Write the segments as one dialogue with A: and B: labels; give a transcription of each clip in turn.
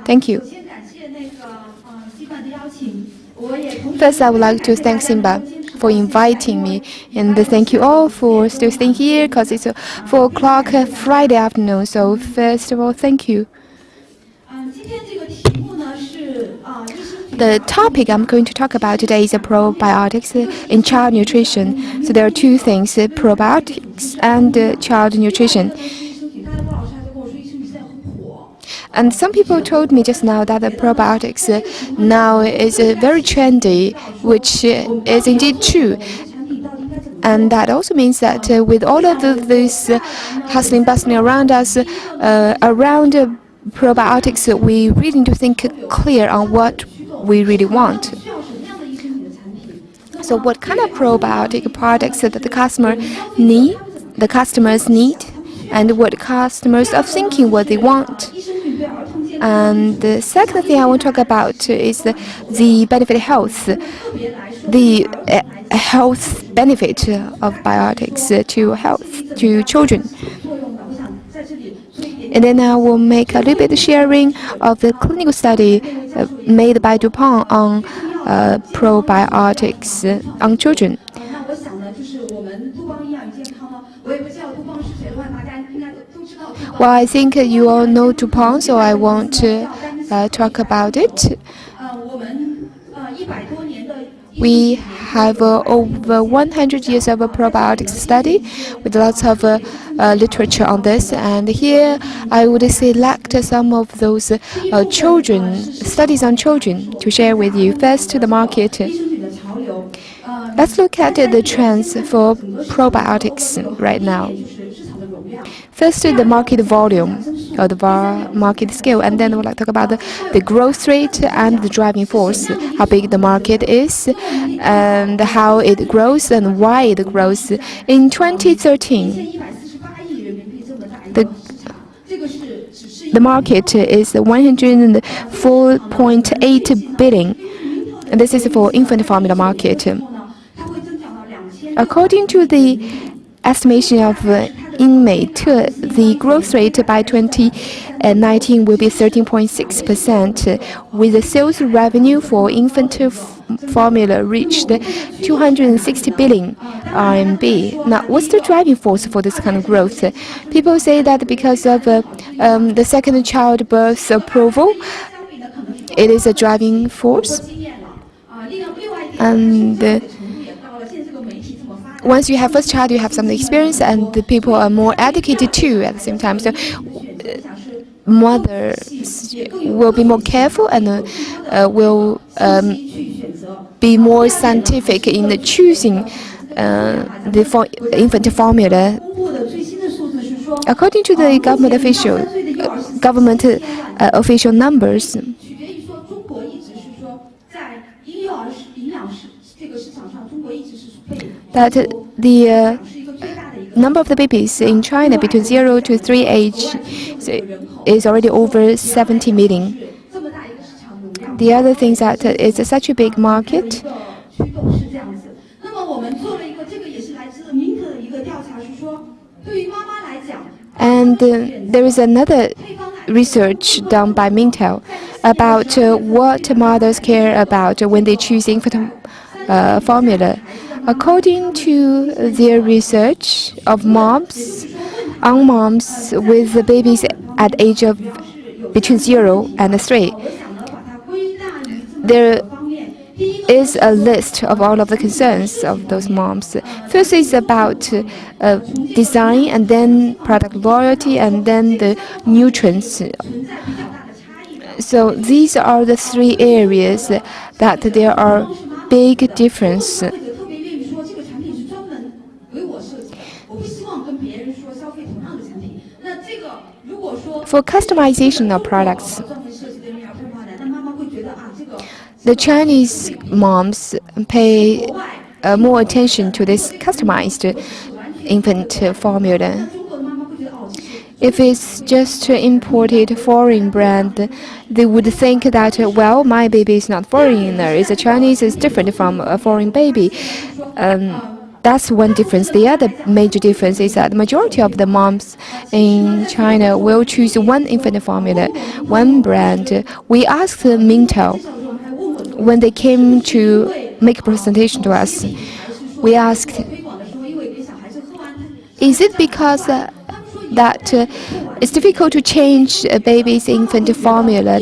A: Thank you. First, I would like to thank Simba for inviting me, and thank you all for still staying here because it's 4 o'clock Friday afternoon. So first of all, thank you. The topic I'm going to talk about today is probiotics in child nutrition. So there are two things, probiotics and child nutrition. And some people told me just now that the probiotics now is very trendy, which is indeed true. And that also means that with all of this hustling, bustling around us, around probiotics, we really need to think clear on what we really want. So what kind of probiotic products that the customers need, and what customers are thinking what they want. And the second thing I want to talk about is the benefit health, the health benefit of biotics to children. And then I will make a little bit of sharing of the clinical study made by Dupont on probiotics on children. Well, I think you all know Dupont, so I won't talk about it. We have over 100 years of a probiotics study with lots of literature on this, and here I would select some of those studies on children to share with you. First, the market. Let's look at the trends for probiotics right now. First, the market volume, or the market scale, and then we'll talk about the growth rate and the driving force, how big the market is, and how it grows and why it grows. In 2013, the market is 104.8 billion, and this is for infant formula market. According to the estimation of INMATE, the growth rate by 2019 will be 13.6%, with the sales revenue for infant formula reached 260 billion RMB. Now, what's the driving force for this kind of growth? People say that because of the second childbirth approval, it is a driving force. And once you have first child, you have some experience, and the people are more educated too at the same time. So mothers will be more careful and will be more scientific in choosing the infant formula. According to the government official numbers, that the number of the babies in China between 0 to 3 age is already over 70 million. The other thing is that it's such a big market. And there is another research done by Mintel about what mothers care about when they choose infant formula. According to their research of moms with the babies at age of between 0 and 3, there is a list of all of the concerns of those moms. First is about design, and then product loyalty, and then the nutrients. So these are the three areas that there are big difference. For customization of products, the Chinese moms pay more attention to this customized infant formula. If it's just imported foreign brand, they would think that, well, my baby is not foreigner, it's a Chinese, it's different from a foreign baby. That's one difference. The other major difference is that the majority of the moms in China will choose one infant formula, one brand. We asked Mintel when they came to make a presentation to us. We asked, is it because that it's difficult to change a baby's infant formula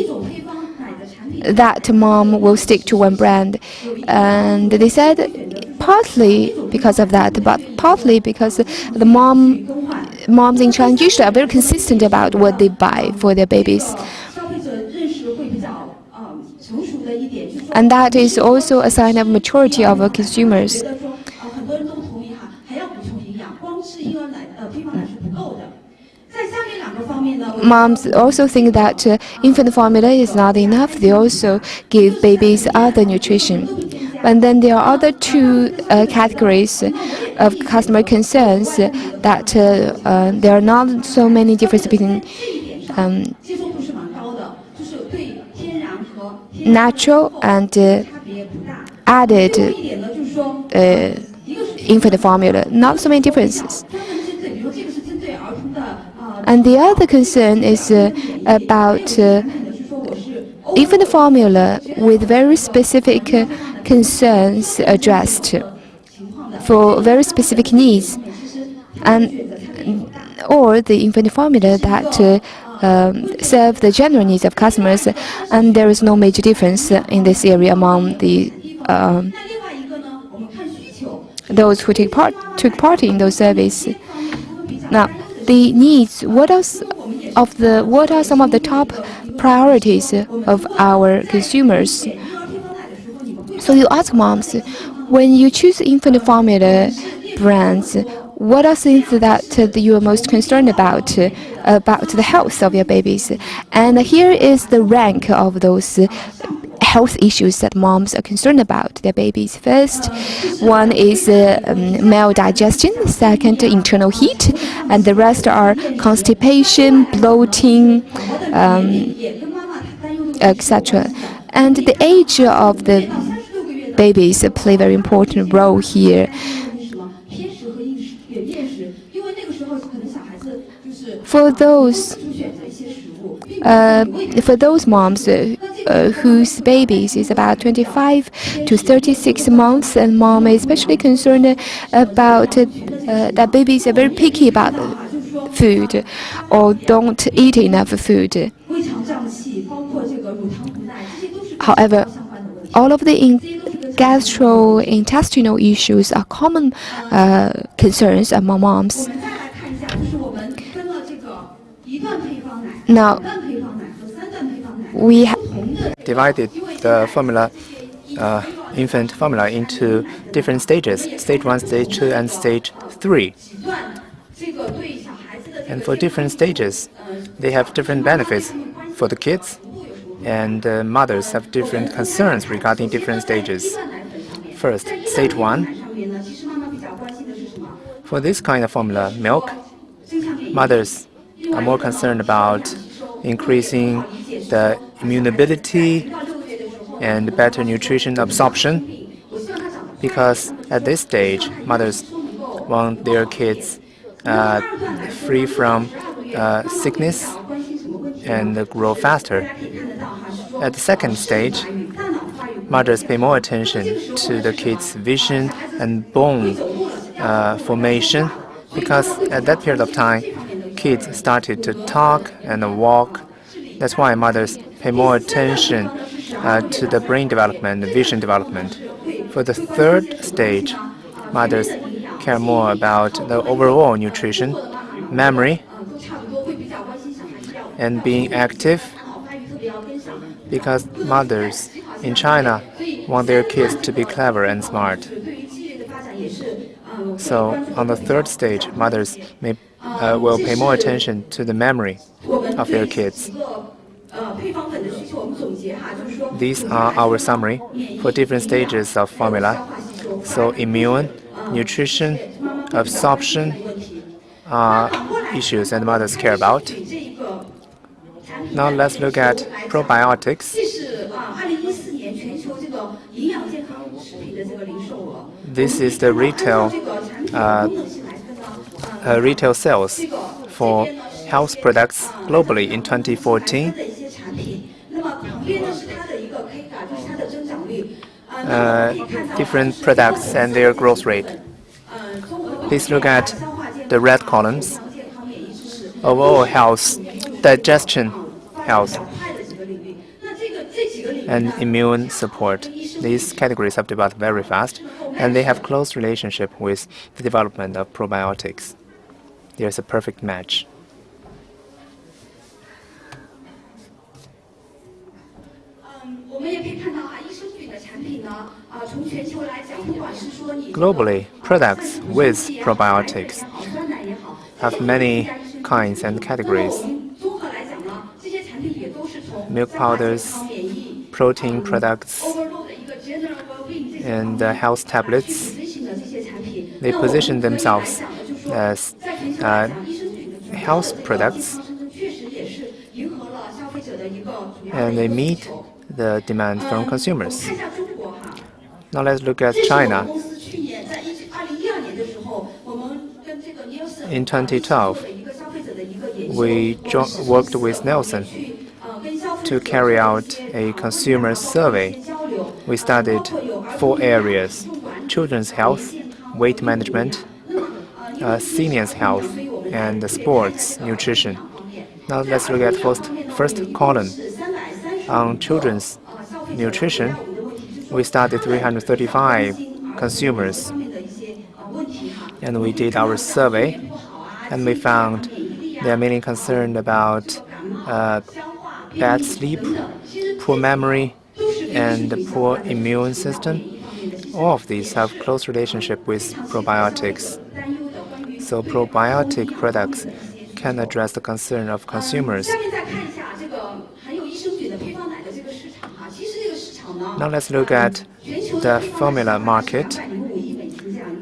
A: that mom will stick to one brand? And they said partly because of that, but partly because the moms in China usually are very consistent about what they buy for their babies. And that is also a sign of maturity of our consumers. Moms also think that infant formula is not enough. They also give babies other nutrition. And then there are other two categories of customer concerns that there are not so many differences between natural and added infant formula. Not so many differences. And the other concern is about infant formula with very specific concerns addressed for very specific needs, or the infant formula that serve the general needs of customers, and there is no major difference in this area among the those who took part in those surveys. Now, the needs. What are some of the top priorities of our consumers? So you ask moms, when you choose infant formula brands, what are things that you are most concerned about the health of your babies? And here is the rank of those health issues that moms are concerned about their babies. First one is maldigestion, second internal heat, and the rest are constipation, bloating, etc. And the age of the babies play a very important role here. For those moms whose babies is about 25 to 36 months, and mom is especially concerned about that babies are very picky about food or don't eat enough food. However, all of the gastrointestinal issues are common concerns among moms. Now, we divided the infant formula into different stages, stage 1, stage 2, and stage 3. And for different stages, they have different benefits for the kids, and mothers have different concerns regarding different stages. First, stage 1. For this kind of formula, milk, mothers are more concerned about increasing the immunability and better nutrition absorption, because at this stage, mothers want their kids free from sickness and grow faster. At the second stage, mothers pay more attention to the kids' vision and bone formation, because at that period of time, kids started to talk and walk. That's why mothers pay more attention to the brain development, the vision development. For the third stage, mothers care more about the overall nutrition, memory, and being active, because mothers in China want their kids to be clever and smart. So on the third stage, mothers will pay more attention to the memory of their kids. These are our summary for different stages of formula. So immune, nutrition, absorption are issues that mothers care about. Now let's look at probiotics.
B: This is the retail sales for health products globally in 2014. Different products and their growth rate. Please look at the red columns. Overall health, digestion health, and immune support. These categories have developed very fast, and they have close relationship with the development of probiotics. There's a perfect match. Globally, products with probiotics have many kinds and categories. Milk powders, protein products, and health tablets. They position themselves as health products, and they meet the demand from consumers. Now let's look at China. In 2012, we worked with Nielsen to carry out a consumer survey. We studied 4 areas: children's health, weight management, seniors' health, and sports nutrition. Now let's look at first column. On children's nutrition, we studied 335 consumers, and we did our survey, and we found they are mainly concerned about bad sleep, poor memory, and poor immune system. All of these have close relationship with probiotics. So probiotic products can address the concern of consumers. Now let's look at the formula market.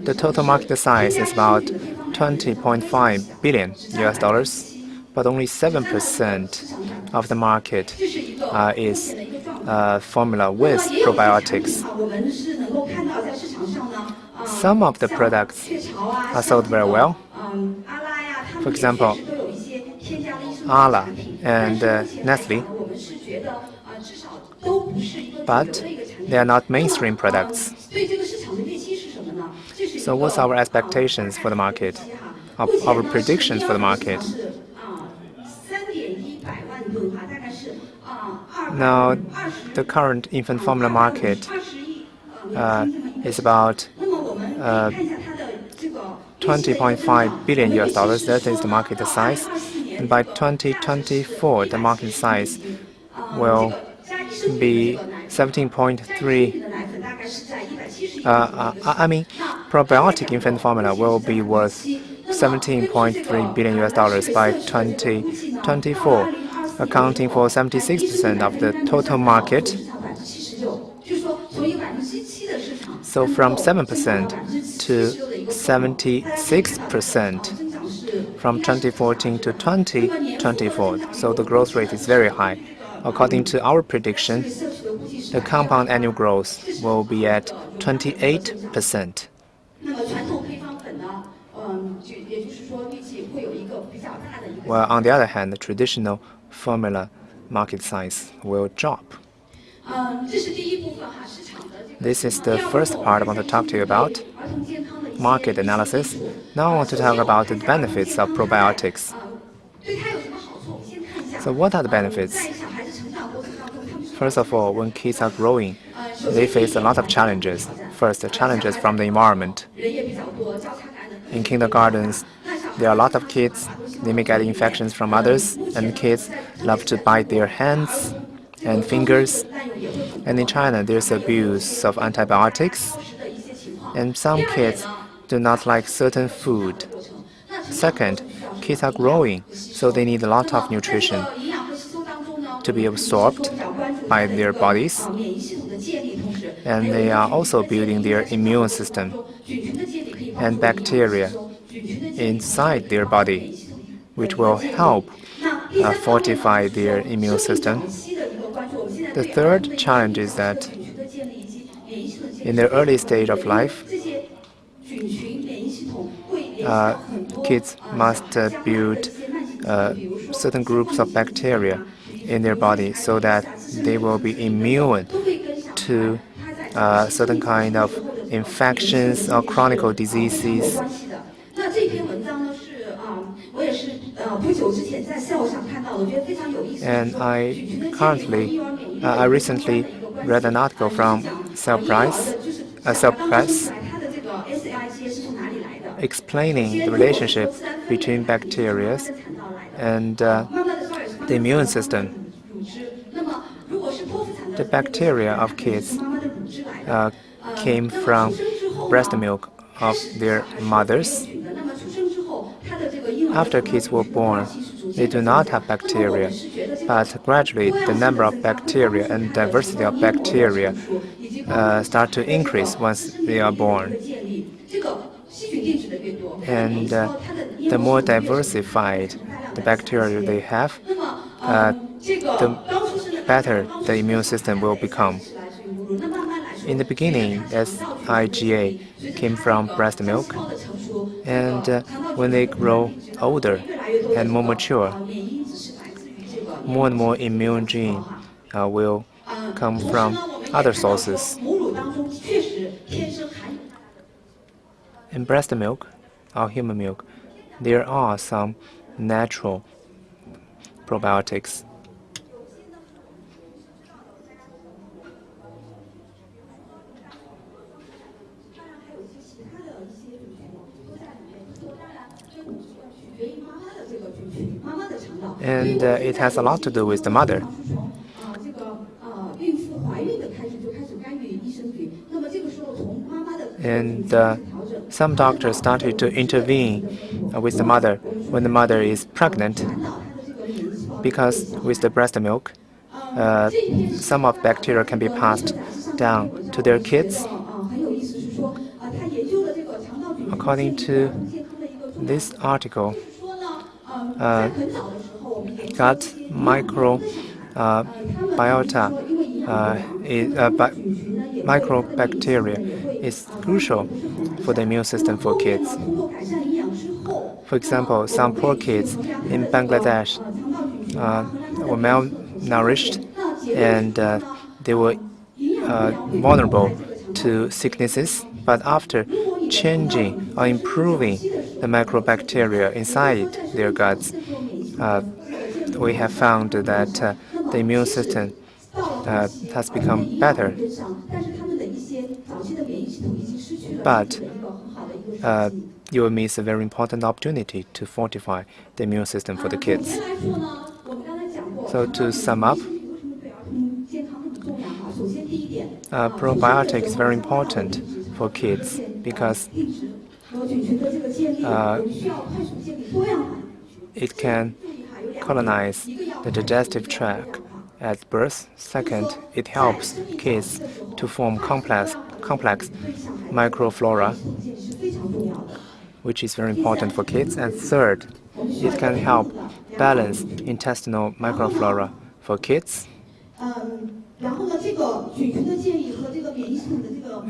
B: The total market size is about $20.5 billion, but only 7% of the market is formula with probiotics. Some of the products are sold very well. For example, Ala and Nestle, but they are not mainstream products. So what's our expectations for the market? Our predictions for the market? Now, the current infant formula market is about $20.5 billion. That is the market size. And by 2024, the market size will be 17.3. Probiotic infant formula will be worth $17.3 billion by 2024, accounting for 76% of the total market. So from 7% to 76% from 2014 to 2024. So the growth rate is very high. According to our prediction, the compound annual growth will be at 28%. Well, on the other hand, the traditional formula market size will drop. This is the first part I want to talk to you about, market analysis. Now I want to talk about the benefits of probiotics. So what are the benefits? First of all, when kids are growing, they face a lot of challenges. First, the challenges from the environment. In kindergartens, there are a lot of kids. They may get infections from others, and kids love to bite their hands and fingers. And in China, there's abuse of antibiotics, and some kids do not like certain food. Second, kids are growing, so they need a lot of nutrition to be absorbed by their bodies, and they are also building their immune system and bacteria inside their body, which will help fortify their immune system. The third challenge is that in the early stage of life, kids must build certain groups of bacteria in their body so that they will be immune to certain kind of infections or chronic diseases. And I recently read an article from Cell Press explaining the relationship between bacteria and the immune system. The bacteria of kids came from breast milk of their mothers. After kids were born, they do not have bacteria, but gradually the number of bacteria and diversity of bacteria start to increase once they are born. And the more diversified the bacteria they have, the better the immune system will become. In the beginning, IgA came from breast milk, and when they grow older and more mature, more and more immune gene will come from other sources. In breast milk or human milk, there are some natural probiotics. And it has a lot to do with the mother. And some doctors started to intervene with the mother when the mother is pregnant, because with the breast milk, some of bacteria can be passed down to their kids. According to this article, gut microbacteria is crucial for the immune system for kids. For example, some poor kids in Bangladesh were malnourished, and they were vulnerable to sicknesses. But after changing or improving the microbacteria inside their guts, we have found that the immune system has become better. But you will miss a very important opportunity to fortify the immune system for the kids. So to sum up, probiotic is very important for kids because it can colonize the digestive tract at birth. Second, it helps kids to form complex microflora, which is very important for kids. And third, it can help balance intestinal microflora for kids.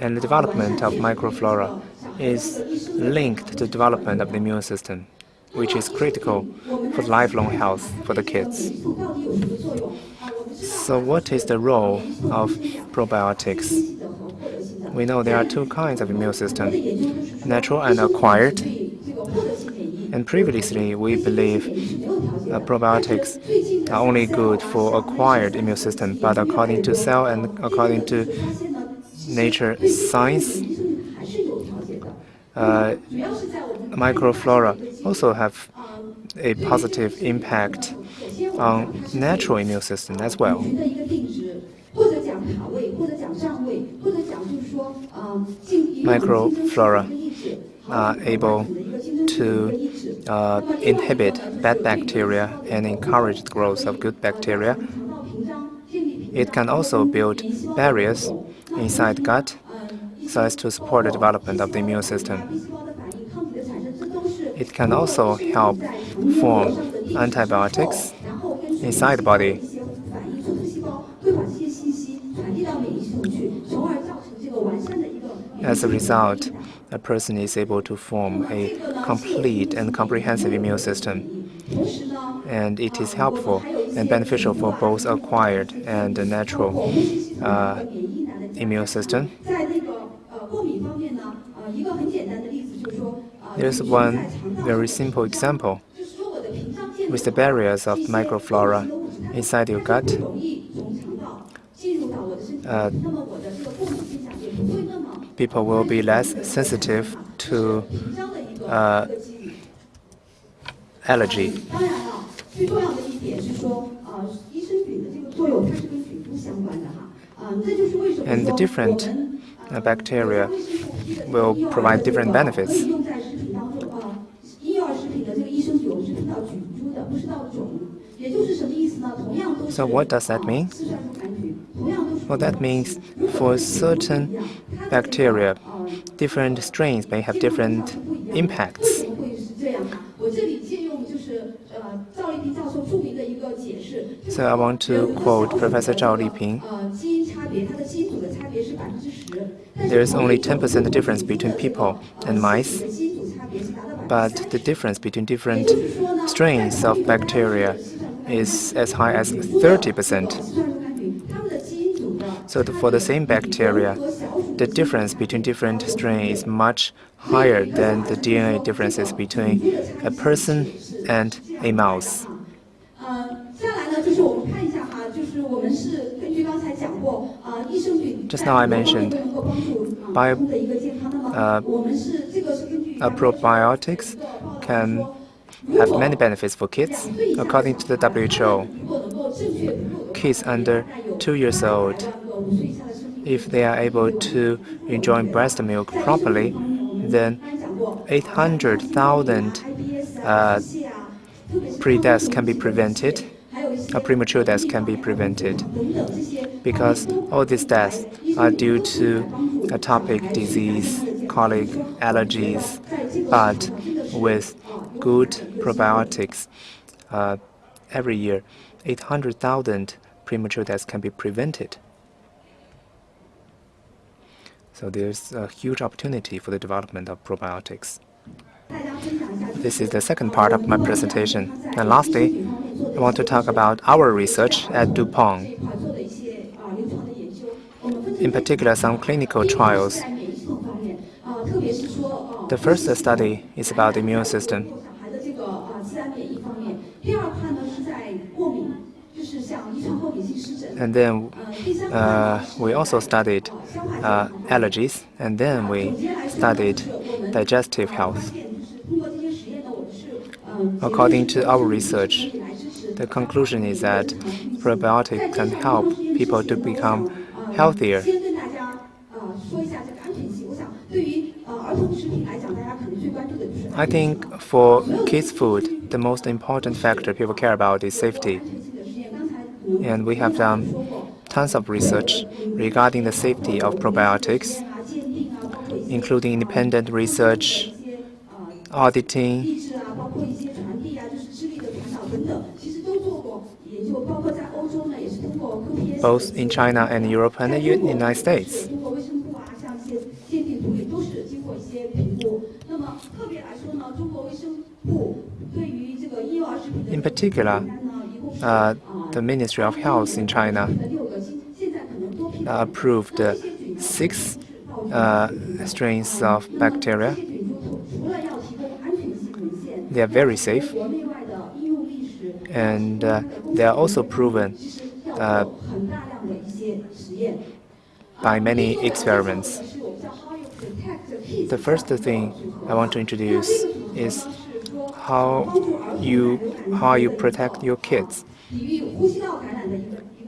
B: And the development of microflora is linked to the development of the immune system, which is critical for lifelong health for the kids. So what is the role of probiotics? We know there are two kinds of immune system, natural and acquired. And previously, we believe probiotics are only good for acquired immune system, but according to Cell and according to nature science, microflora also have a positive impact on natural immune system as well. Microflora are able to inhibit bad bacteria and encourage the growth of good bacteria. It can also build barriers inside the gut so as to support the development of the immune system. It can also help form antibiotics inside the body. As a result, a person is able to form a complete and comprehensive immune system. And it is helpful and beneficial for both acquired and natural immune system. There's one very simple example. With the barriers of microflora inside your gut, people will be less sensitive to allergy. And the different bacteria will provide different benefits. So what does that mean? Well, that means for certain bacteria, different strains may have different impacts. So I want to quote Professor Zhao Liping. There is only 10% difference between people and mice, but the difference between different strains of bacteria is as high as 30%. So for the same bacteria, the difference between different strains is much higher than the DNA differences between a person and a mouse. Just now I mentioned probiotics can have many benefits for kids. According to the WHO, kids under 2 years old, if they are able to enjoy breast milk properly, then 800,000 pre-deaths can be prevented, premature deaths can be prevented, because all these deaths are due to atopic disease, colic, allergies, but with good probiotics, every year 800,000 premature deaths can be prevented. So there's a huge opportunity for the development of probiotics. This is the second part of my presentation. And lastly, I want to talk about our research at Dupont. In particular, some clinical trials. The first study is about the immune system. And then we also studied allergies, and then we studied digestive health. According to our research, the conclusion is that probiotics can help people to become healthier. I think for kids' food, the most important factor people care about is safety. And we have done tons of research regarding the safety of probiotics, including independent research, auditing, both in China and Europe and the United States. In particular, the Ministry of Health in China approved 6 strains of bacteria. They are very safe, and they are also proven by many experiments. The first thing I want to introduce is how you protect your kids.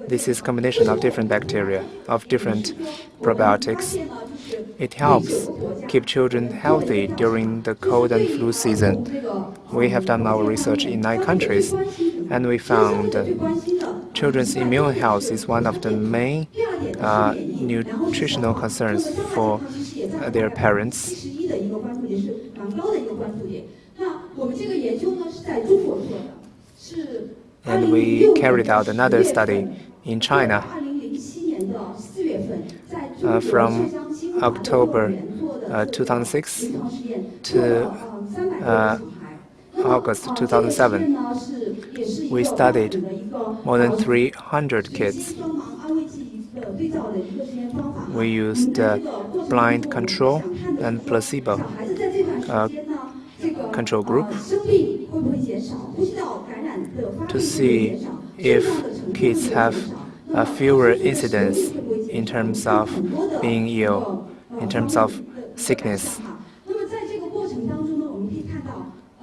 B: This is a combination of different bacteria, of different probiotics. It helps keep children healthy during the cold and flu season. We have done our research in 9 countries, and we found children's immune health is one of the main nutritional concerns for their parents. And we carried out another study in China. from October 2006 to August 2007. We studied more than 300 kids. We used blind control and placebo control group to see if kids have fewer incidents in terms of being ill, in terms of sickness.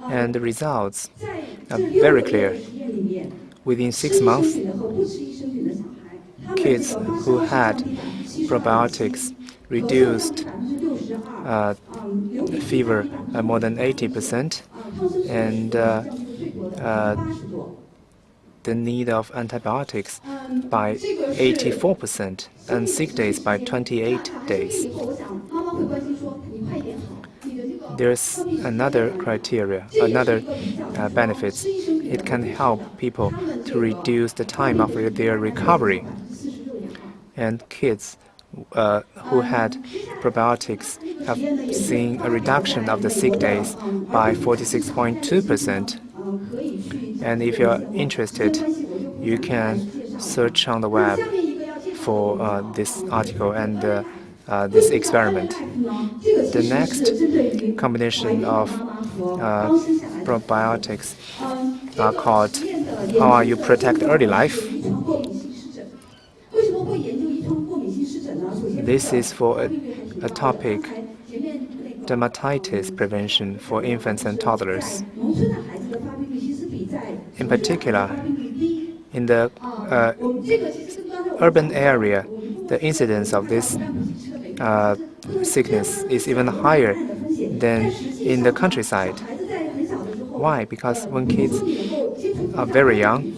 B: And the results are very clear. Within 6 months, kids who had probiotics reduced fever more than 80%, and the need of antibiotics by 84%, and sick days by 28 days. There's another criteria, another benefits. It can help people to reduce the time of their recovery. And kids who had probiotics have seen a reduction of the sick days by 46.2%. And if you're interested, you can search on the web for this article and this experiment. The next combination of probiotics are called How Are You Protect Early Life? This is for a topic, dermatitis prevention for infants and toddlers. In particular, in the urban area, the incidence of this sickness is even higher than in the countryside. Why? Because when kids are very young,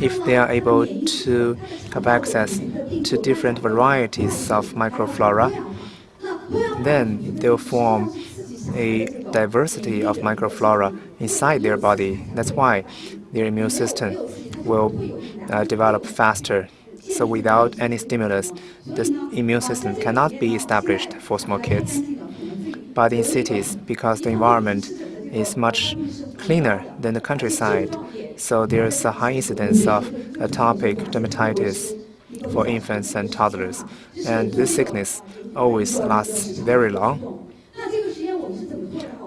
B: if they are able to have access to different varieties of microflora, then they'll form a diversity of microflora inside their body. That's why their immune system will develop faster. So without any stimulus, the immune system cannot be established for small kids. But in cities, because the environment is much cleaner than the countryside, so there's a high incidence of atopic dermatitis for infants and toddlers. And this sickness always lasts very long.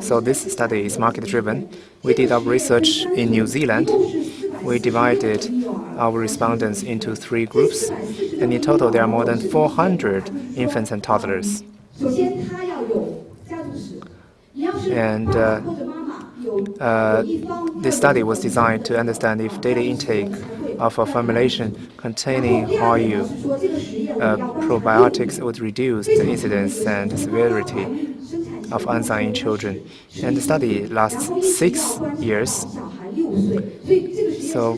B: So this study is market-driven. We did our research in New Zealand. We divided our respondents into 3 groups, and in total there are more than 400 infants and toddlers. And this study was designed to understand if daily intake of a formulation containing HARU probiotics would reduce the incidence and severity of enzyme in children. And the study lasts 6 years. So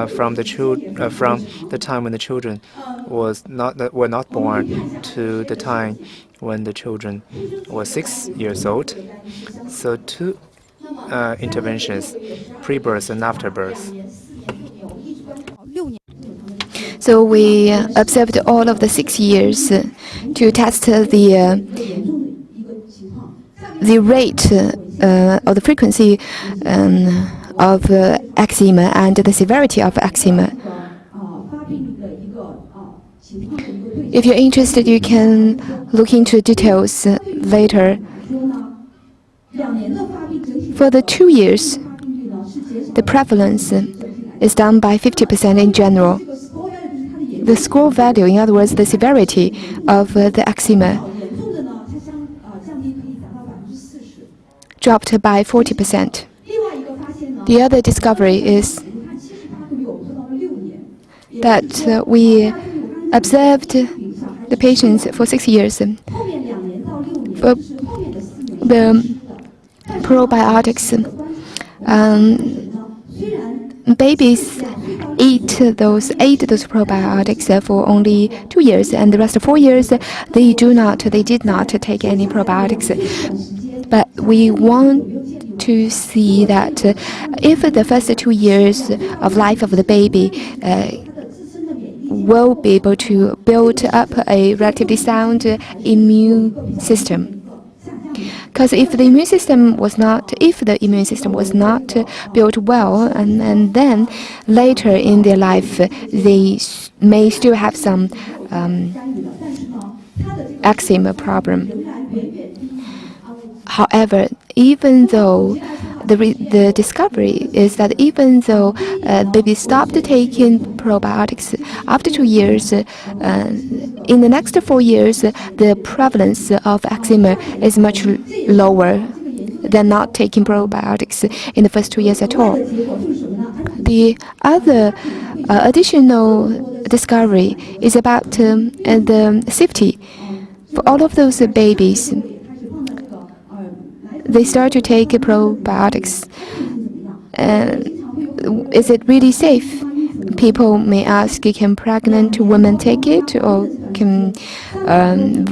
B: from the time when the children were not born to the time when the children were 6 years old. So 2 interventions, pre-birth and after-birth.
A: So we observed all of the 6 years to test the rate or the frequency of eczema and the severity of eczema. If you're interested, you can look into details later. For the 2 years, the prevalence is down by 50% in general. The score value, in other words, the severity of the eczema, dropped by 40%. The other discovery is that we observed the patients for 6 years. For the probiotics, babies ate those probiotics for only 2 years, and the rest of 4 years they did not take any probiotics. But we want to see that if the first 2 years of life of the baby will be able to build up a relatively sound immune system. Because if the immune system was not built well, and then later in their life they may still have some eczema problem. However, even though the discovery is that even though babies stopped taking probiotics after 2 years, in the next 4 years, the prevalence of eczema is much lower than not taking probiotics in the first 2 years at all. The other additional discovery is about the safety for all of those babies. They start to take probiotics. Is it really safe? People may ask, can pregnant women take it, or can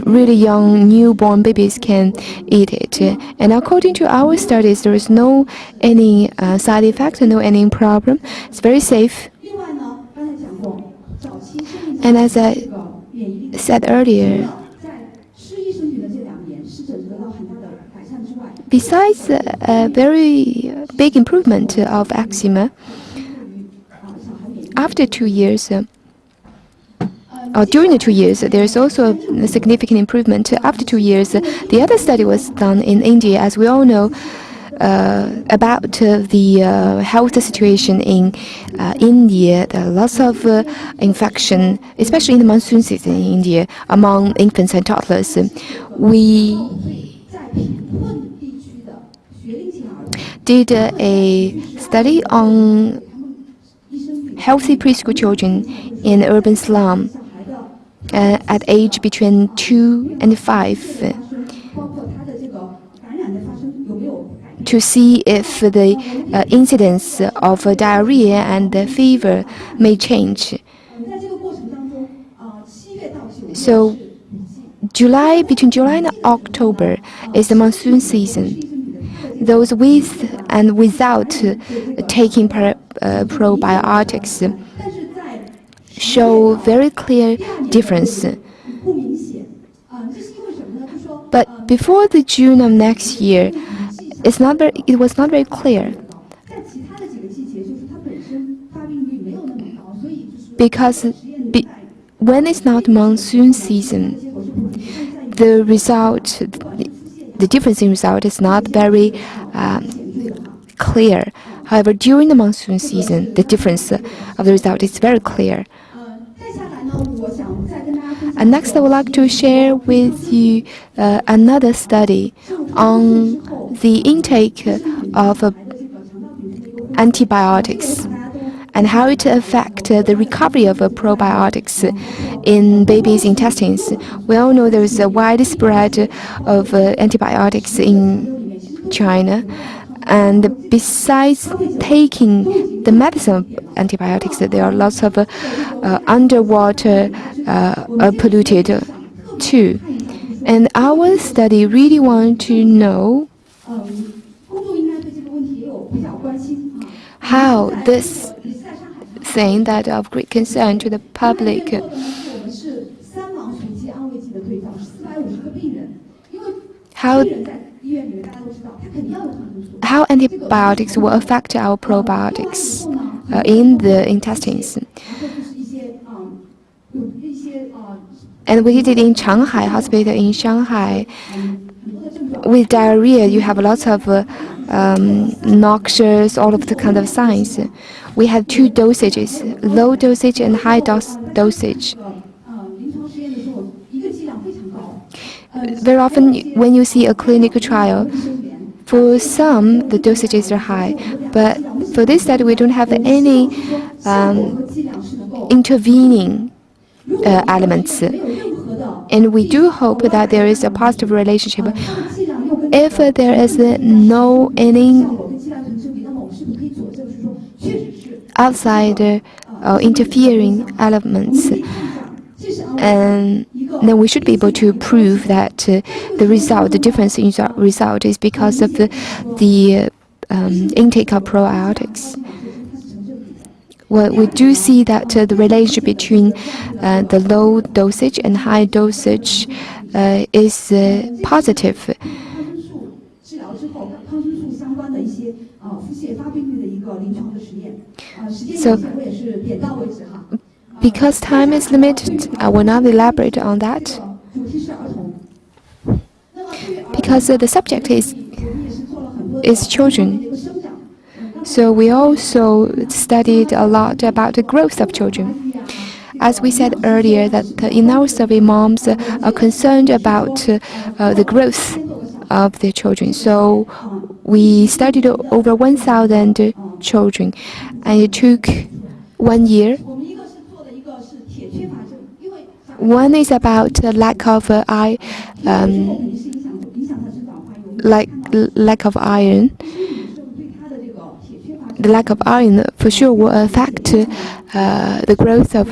A: really young newborn babies can eat it? And according to our studies, there is no any side effect, no any problem. It's very safe. And as I said earlier, besides a very big improvement of eczema, after 2 years, or during the 2 years, there is also a significant improvement. After 2 years, the other study was done in India. As we all know, about the health situation in India, there are lots of infection, especially in the monsoon season in India, among infants and toddlers. We did a study on healthy preschool children in urban slum at age between 2 and 5 to see if the incidence of diarrhea and fever may change. So between July and October is the monsoon season. Those with and without taking probiotics show very clear difference. But before the June of next year, it was not very clear. Because when it's not monsoon season, the difference in result is not very clear. However, during the monsoon season, the difference of the result is very clear. And next, I would like to share with you another study on the intake of antibiotics and how it affects the recovery of probiotics in babies' intestines. We all know there is a wide spread of antibiotics in China. And besides taking the medicine of antibiotics, there are lots of underwater polluted too. And our study really want to know how this thing that of great concern to the public how antibiotics will affect our probiotics in the intestines. And we did it in Shanghai hospital in Shanghai. With diarrhea, you have lots of noxious, all of the kind of signs. We had 2 dosages, low dosage and high dosage. Very often, when you see a clinical trial, for some, the dosages are high, but for this study, we don't have any intervening elements. And we do hope that there is a positive relationship. If there is no any outside interfering elements, and then we should be able to prove that the difference in result is because of the intake of probiotics. well, we do see that the relationship between the low dosage and high dosage is positive. So, because time is limited, I will not elaborate on that. Because the subject is children. So we also studied a lot about the growth of children. As we said earlier, that in our survey, moms are concerned about the growth of their children. So we studied over 1,000 children, and it took 1 year. One is about lack of lack of iron. The lack of iron for sure will affect the growth of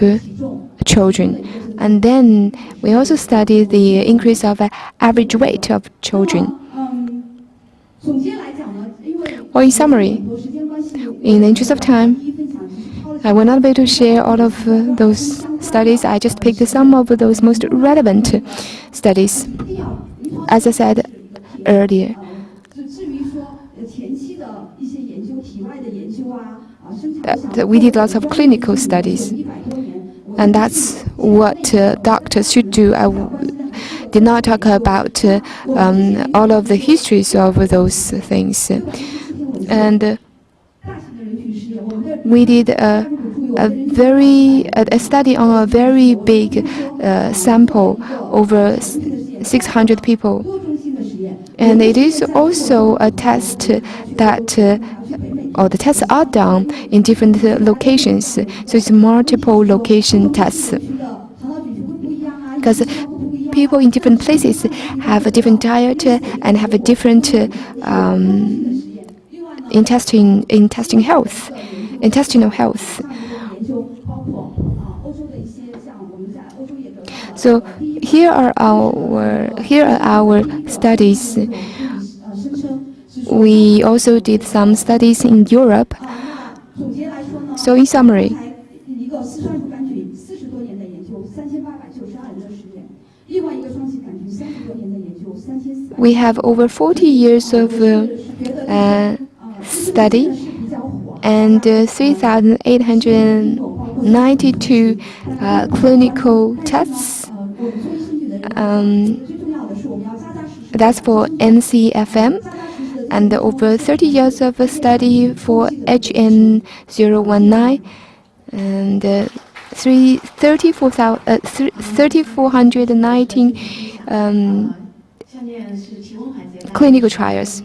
A: children. And then we also studied the increase of average weight of children. Well, in summary, in the interest of time, I will not be able to share all of those studies. I just picked some of those most relevant studies. As I said earlier, that we did lots of clinical studies, and that's what doctors should do. I did not talk about all of the histories of those things, and we did a study on a very big sample, over 600 people, and it is also a test that or the tests are done in different locations, so it's multiple location tests. Because people in different places have a different diet and have a different intestinal health. So here are our studies. We also did some studies in Europe. So in summary, we have over 40 years of study and 3,892 clinical tests. That's for NCFM. And over 30 years of study for HN019 and 3,419 clinical trials.